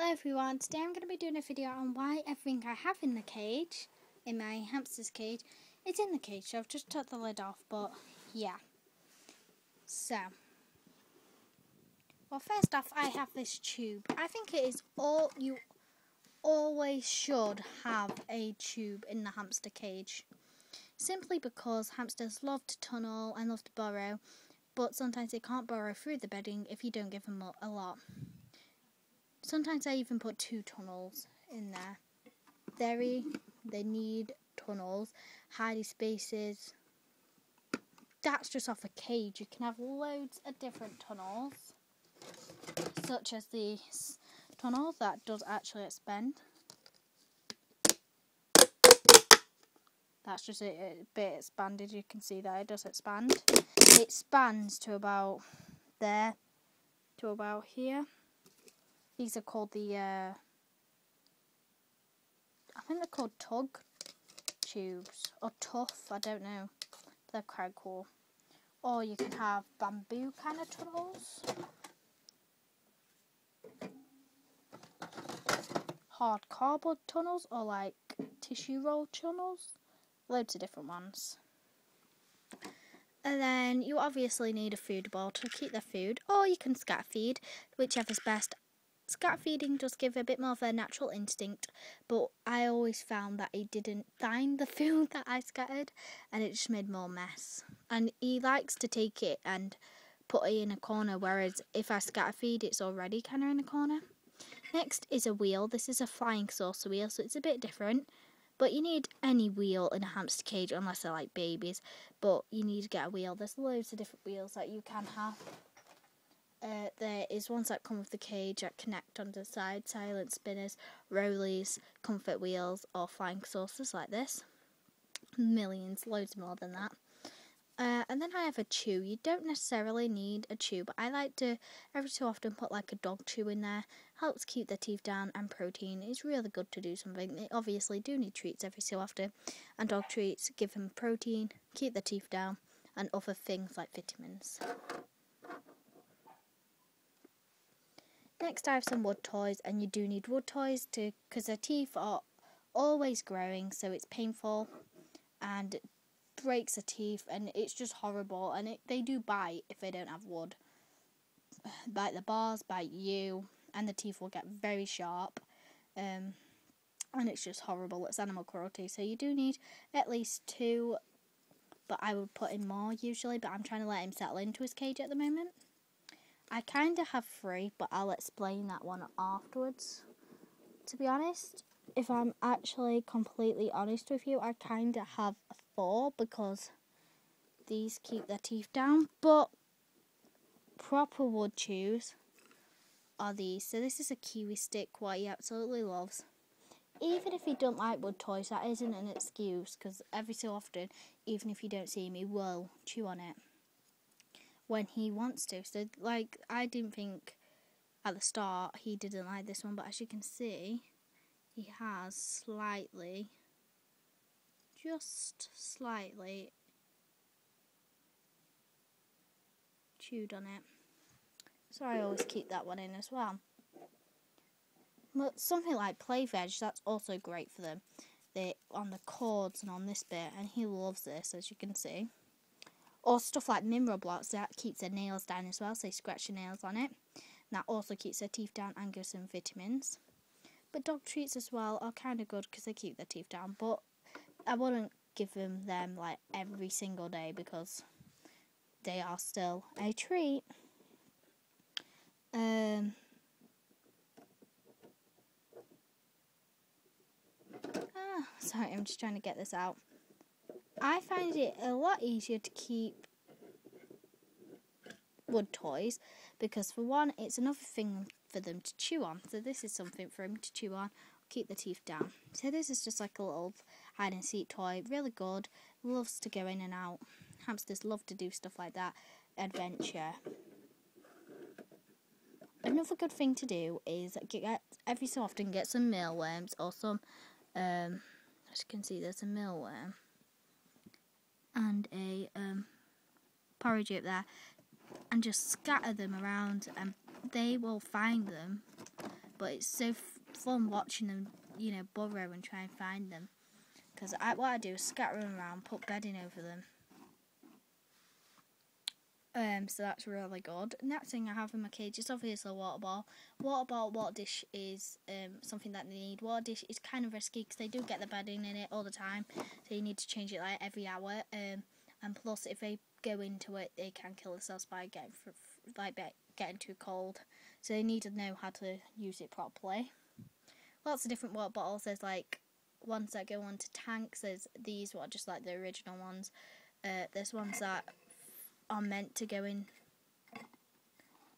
Hello everyone, today I'm going to be doing a video on why everything I have in the cage, in my hamster's cage, is in the cage. So I've just took the lid off, but yeah. So, well, first off, I have this tube. I think it is you always should have a tube in the hamster cage. Simply because hamsters love to tunnel and love to burrow, but sometimes they can't burrow through the bedding if you don't give them a lot. Sometimes I even put 2 tunnels in there. They need tunnels, hiding spaces. That's just off a cage. You can have loads of different tunnels, such as this tunnel that does actually expand. That's just a bit expanded. You can see that it does expand. It spans to about there, to about here. These are called I think they're called tug tubes, or tough, I don't know. They're quite cool. Or you can have bamboo kind of tunnels. Hard cardboard tunnels, or like tissue roll tunnels. Loads of different ones. And then you obviously need a food bowl to keep their food, or you can scatter feed, whichever's best. Scatter feeding does give a bit more of a natural instinct, but I always found that he didn't find the food that I scattered, and it just made more mess. And he likes to take it and put it in a corner, whereas if I scatter feed, it's already kind of in a corner. Next is a wheel. This is a flying saucer wheel, so it's a bit different. But you need any wheel in a hamster cage, unless they're like babies. But you need to get a wheel. There's loads of different wheels that you can have. There is ones that come with the cage that connect on the side, silent spinners, rollies, comfort wheels, or flying saucers like this. Millions, loads more than that. And then I have a chew. You don't necessarily need a chew, but I like to every so often put like a dog chew in there. Helps keep their teeth down, and protein is really good to do something. They obviously do need treats every so often, and dog treats give them protein, keep their teeth down, and other things like vitamins. Next I have some wood toys, and you do need wood toys because their teeth are always growing, so it's painful and it breaks the teeth, and it's just horrible, and they do bite if they don't have wood. Bite the bars, bite you, and the teeth will get very sharp, and it's just horrible. It's animal cruelty, so you do need at least 2, but I would put in more usually, but I'm trying to let him settle into his cage at the moment. I kind of have 3, but I'll explain that one afterwards. To be honest, if I'm actually completely honest with you, I kind of have 4 because these keep their teeth down. But proper wood chews are these. So this is a kiwi stick, what he absolutely loves. Even if he don't like wood toys, that isn't an excuse, because every so often, even if you don't see him, he will chew on it when he wants to. So like, I didn't think at the start he didn't like this one, but as you can see, he has slightly, just slightly chewed on it. So I always keep that one in as well. But something like play veg, that's also great for them. They're on the cords and on this bit, and he loves this, as you can see. Or stuff like mineral blocks, that keeps their nails down as well, so they scratch their nails on it. And that also keeps their teeth down and gives them vitamins. But dog treats as well are kind of good because they keep their teeth down. But I wouldn't give them like every single day because they are still a treat. Sorry, I'm just trying to get this out. I find it a lot easier to keep wood toys because, for one, it's another thing for them to chew on. So this is something for him to chew on, keep the teeth down. So this is just like a little hide and seek toy, really good. Loves to go in and out. Hamsters love to do stuff like that, adventure. Another good thing to do is every so often get some mealworms or some, as you can see, there's a mealworm and a porridge up there, and just scatter them around, and they will find them but it's so fun watching them, you know, burrow and try and find them. Because what I do is scatter them around, put bedding over them. So that's really good. Next thing I have in my cage is obviously a water ball. Water dish is something that they need. Water dish is kind of risky because they do get the bedding in it all the time, so you need to change it like every hour. And plus, if they go into it, they can kill themselves by getting too cold. So they need to know how to use it properly. Lots of different water bottles. There's like ones that go onto tanks. There's these what are just like the original ones. There's ones that are meant to go in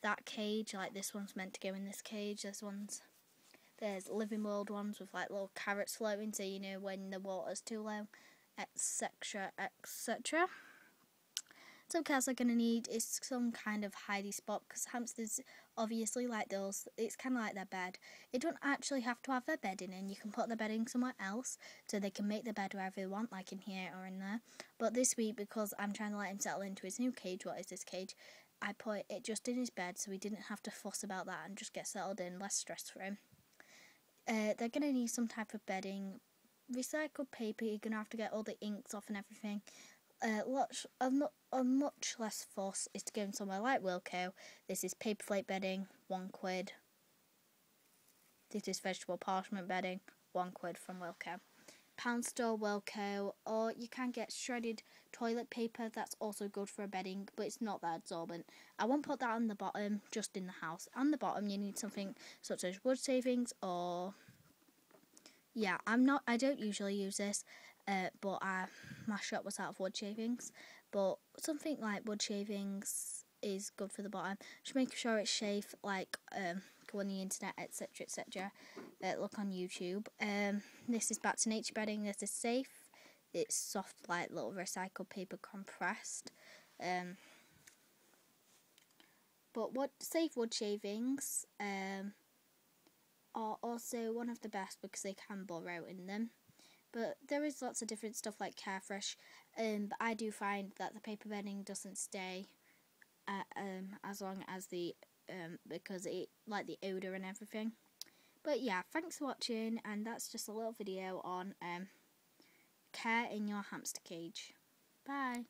that cage, like this one's meant to go in this cage. There's Living World ones with like little carrots floating, so you know when the water's too low, etc, etc. So what else I'm going to need is some kind of hidey spot, because hamsters obviously like those, it's kind of like their bed. They don't actually have to have their bedding in, you can put the bedding somewhere else, so they can make the bed wherever they want, like in here or in there. But this week, because I'm trying to let him settle into his new cage, what is this cage, I put it just in his bed, so he didn't have to fuss about that and just get settled in, less stress for him. They're going to need some type of bedding, recycled paper, you're going to have to get all the inks off and everything. A much less fuss is to go in somewhere like Wilko. This is paper flake bedding, £1. This is vegetable parchment bedding, £1 from Wilko. Pound store, Wilko, or you can get shredded toilet paper. That's also good for a bedding, but it's not that absorbent. I won't put that on the bottom, just in the house. On the bottom, you need something such as wood shavings, or yeah, I don't usually use this. But my shop was out of wood shavings. But something like wood shavings is good for the bottom. Just make sure it's safe, like go on the internet, etc, etc. Look on YouTube. This is Back to Nature bedding. This is safe. It's soft, like little recycled paper compressed. But safe wood shavings are also one of the best because they can burrow in them. But there is lots of different stuff like Carefresh, but I do find that the paper bedding doesn't stay as long as the because it like the odour and everything. But yeah, thanks for watching, and that's just a little video on care in your hamster cage. Bye.